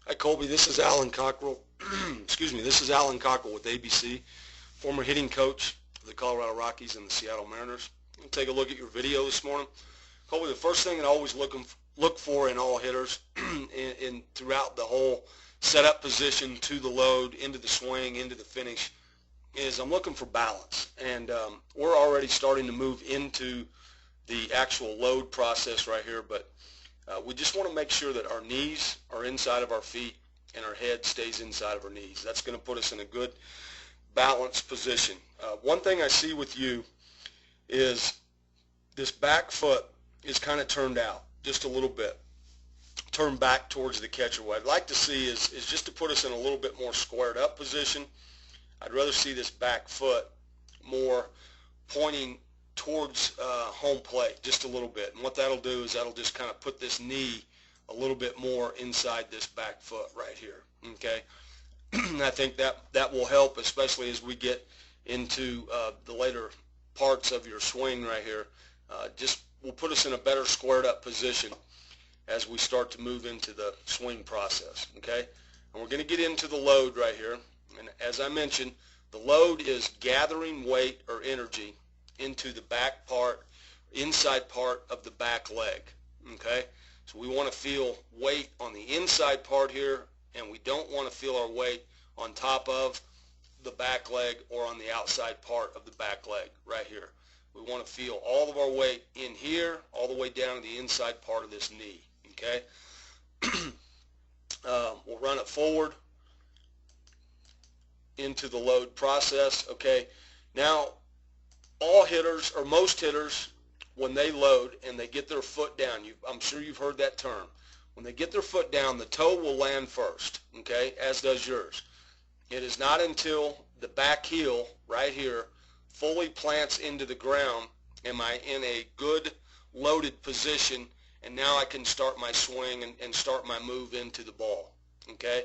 Hi Colby, this is Alan Cockrell. Excuse me, this is Alan Cockrell with ABC, former hitting coach of the Colorado Rockies and the Seattle Mariners. We'll take a look at your video this morning. Colby, the first thing that I always look for in all hitters in throughout the whole setup position to the load, into the swing, into the finish, is I'm looking for balance. And we're already starting to move into the actual load process right here, but we just want to make sure that our knees are inside of our feet and our head stays inside of our knees. That's going to put us in a good balanced position. One thing I see with you is this back foot is kind of turned out just a little bit, turned back towards the catcher. What I'd like to see is just to put us in a little bit more squared up position. I'd rather see this back foot more pointing towards home plate just a little bit. And what that'll do is that'll just kind of put this knee a little bit more inside this back foot right here. Okay, and I think that will help, especially as we get into the later parts of your swing right here. Just will put us in a better squared up position as we start to move into the swing process. Okay, and we're going to get into the load right here. And as I mentioned, the load is gathering weight or energy into the back part, inside part of the back leg. Okay, so we want to feel weight on the inside part here, and we don't want to feel our weight on top of the back leg or on the outside part of the back leg right here. We want to feel all of our weight in here all the way down to the inside part of this knee. Okay, we'll run it forward into the load process. Okay, now all hitters, or most hitters, when they load and they get their foot down, I'm sure you've heard that term. When they get their foot down, the toe will land first, okay, as does yours. It is not until the back heel right here fully plants into the ground am I in a good loaded position, and now I can start my swing and start my move into the ball. Okay,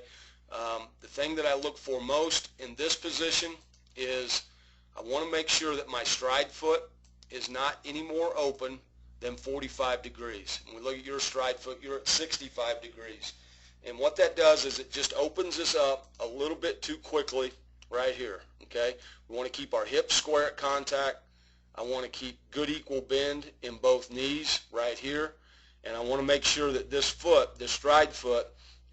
the thing that I look for most in this position is I want to make sure that my stride foot is not any more open than 45 degrees. When we look at your stride foot, you're at 65 degrees. And what that does is it just opens us up a little bit too quickly right here. Okay, we want to keep our hips square at contact. I want to keep good equal bend in both knees right here. And I want to make sure that this foot, this stride foot,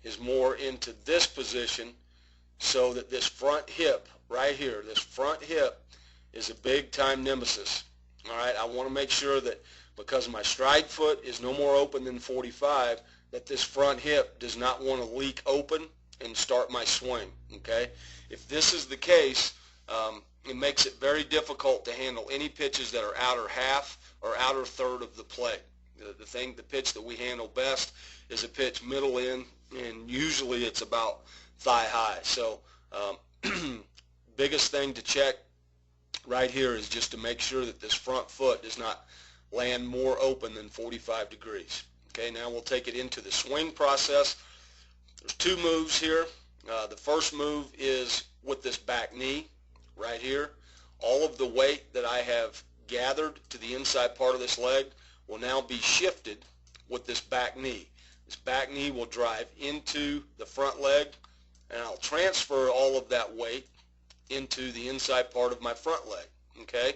is more into this position so that this front hip right here, this front hip, is a big time nemesis. All right, I want to make sure that because my stride foot is no more open than 45, that this front hip does not want to leak open and start my swing. Okay, if this is the case, it makes it very difficult to handle any pitches that are outer half or outer third of the plate. The pitch that we handle best is a pitch middle in, and usually it's about thigh high. So biggest thing to check right here is just to make sure that this front foot does not land more open than 45 degrees. Okay, now we'll take it into the swing process. There's two moves here. The first move is with this back knee right here. All of the weight that I have gathered to the inside part of this leg will now be shifted with this back knee. This back knee will drive into the front leg, and I'll transfer all of that weight into the inside part of my front leg. Okay,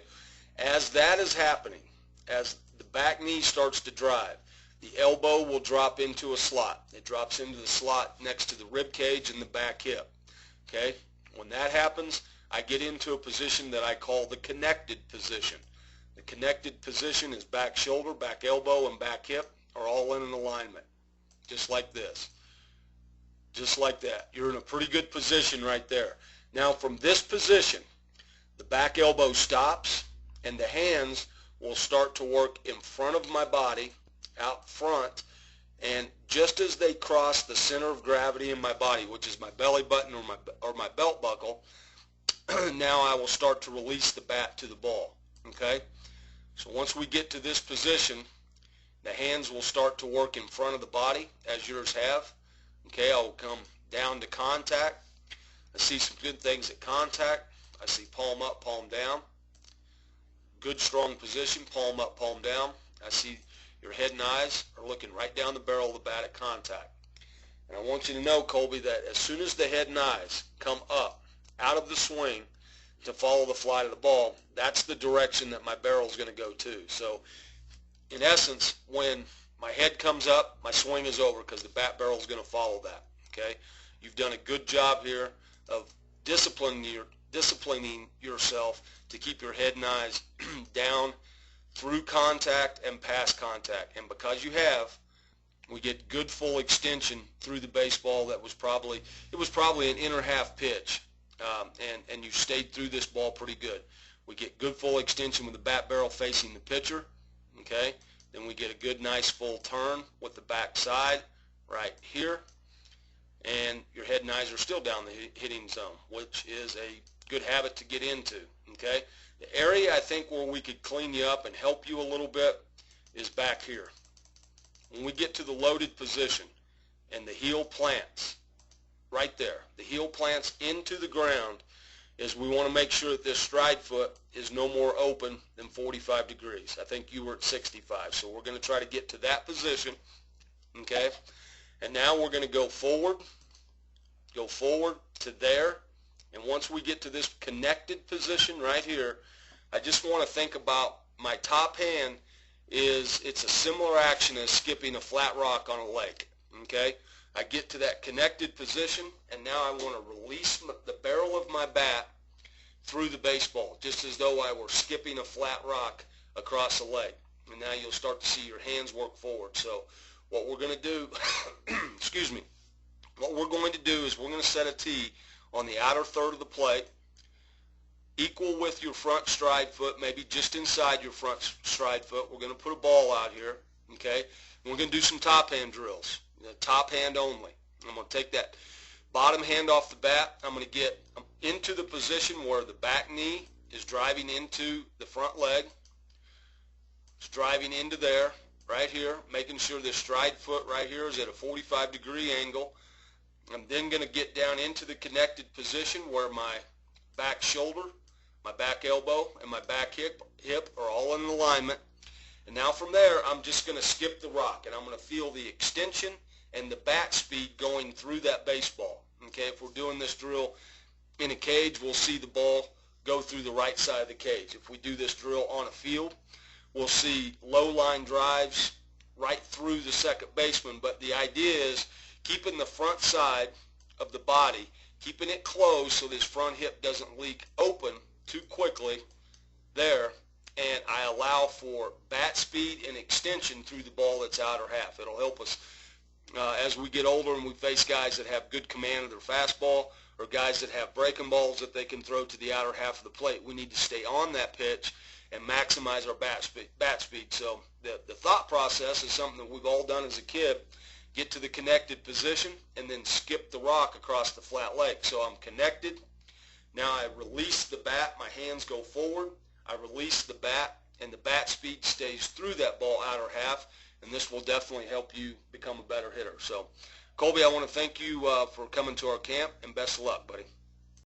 as that is happening, as the back knee starts to drive, the elbow will drop into a slot. It drops into the slot next to the rib cage and the back hip. Okay, when that happens, I get into a position that I call the connected position. The connected position is back shoulder, back elbow, and back hip are all in an alignment, just like this. Just like that. You're in a pretty good position right there. Now from this position, the back elbow stops, and the hands will start to work in front of my body, out front, and just as they cross the center of gravity in my body, which is my belly button or my belt buckle, now I will start to release the bat to the ball. Okay? So once we get to this position, the hands will start to work in front of the body, as yours have. Okay, I'll come down to contact. I see some good things at contact. I see palm up, palm down. Good strong position, palm up, palm down. I see your head and eyes are looking right down the barrel of the bat at contact. And I want you to know, Colby, that as soon as the head and eyes come up out of the swing to follow the flight of the ball, that's the direction that my barrel is going to go to. So in essence, when my head comes up, my swing is over because the bat barrel is going to follow that. Okay, you've done a good job here of disciplining yourself to keep your head and eyes down through contact and past contact. And because you have, we get good full extension through the baseball. It was probably an inner half pitch, and you stayed through this ball pretty good. We get good full extension with the bat barrel facing the pitcher. Okay, then we get a good nice full turn with the back side right here, and your head and eyes are still down the hitting zone, which is a good habit to get into. Okay, the area I think where we could clean you up and help you a little bit is back here. When we get to the loaded position and the heel plants right there, the heel plants into the ground, is we want to make sure that this stride foot is no more open than 45 degrees. I think you were at 65, so we're going to try to get to that position. Okay, and now we're going to go forward to there, and once we get to this connected position right here, I just want to think about my top hand. It's a similar action as skipping a flat rock on a lake. Okay, I get to that connected position, and now I want to release the barrel of my bat through the baseball, just as though I were skipping a flat rock across a lake. And now you'll start to see your hands work forward. So what we're going to do, excuse me, what we're going to do is we're going to set a tee on the outer third of the plate, equal with your front stride foot, maybe just inside your front stride foot. We're going to put a ball out here, okay? And we're going to do some top hand drills, top hand only. I'm going to take that bottom hand off the bat. I'm going to get into the position where the back knee is driving into the front leg. It's driving into there, right here, making sure this stride foot right here is at a 45-degree angle. I'm then going to get down into the connected position where my back shoulder, my back elbow, and my back hip are all in alignment. And now from there, I'm just going to skip the rock, and I'm going to feel the extension and the bat speed going through that baseball. Okay, if we're doing this drill in a cage, we'll see the ball go through the right side of the cage. If we do this drill on a field, we'll see low line drives right through the second baseman. But the idea is keeping the front side of the body, keeping it closed so this front hip doesn't leak open too quickly there, and I allow for bat speed and extension through the ball that's outer half. It'll help us as we get older and we face guys that have good command of their fastball or guys that have breaking balls that they can throw to the outer half of the plate. We need to stay on that pitch and maximize our bat speed. So the thought process is something that we've all done as a kid. Get to the connected position and then skip the rock across the flat leg. So I'm connected. Now I release the bat, my hands go forward, I release the bat, and the bat speed stays through that ball outer half, and this will definitely help you become a better hitter. So, Colby, I want to thank you for coming to our camp, and best of luck, buddy.